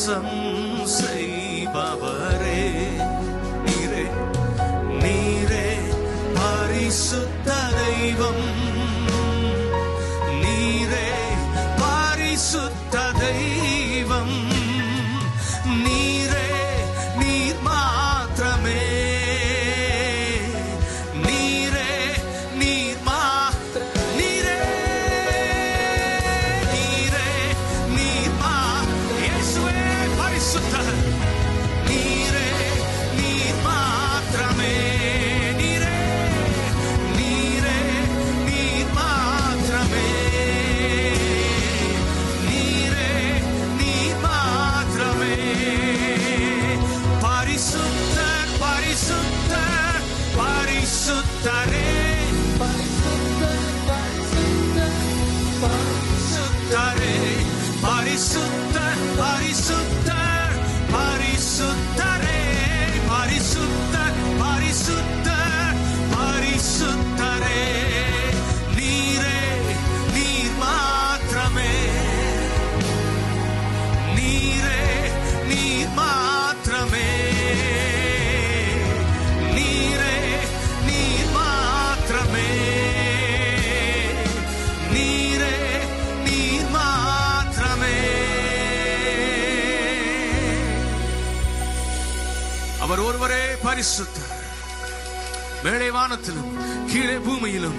வாசம் செய்பவரே, நீரே நீரே பரிசுத்த தெய்வம், நீரே பரிசுத்த தெய்வம், நீரே நீர் மாத்திரமே, நீரே நீர் நீரே நீரே நீர் இயேசுவே பரிசுத்தர், நீரே நீர் மாத்திரமே, நீரே நீரே நீர் மாத்திரமே, நீரே நீர் மாத்திரமே. பரிசுத்தர் பரிசுத்தர் பரிசுத்தரே, பரிசுத்தரே பரிசுத்தர் பரிசுத்தர் பரிசுத்தரே, பரிசுத்தர் பரிசுத்தர் பரிசுத்தரே, நீரே நீர் மாத்திரமே, நீரே நீர் மாத்திரமே, நீரே நீர் மாத்திரமே, நீரே நீர் மாத்திரமே. அவர் ஒருவரே பரிசுத்தர். மேலே வானத்திலும் கீழே பூமியிலும்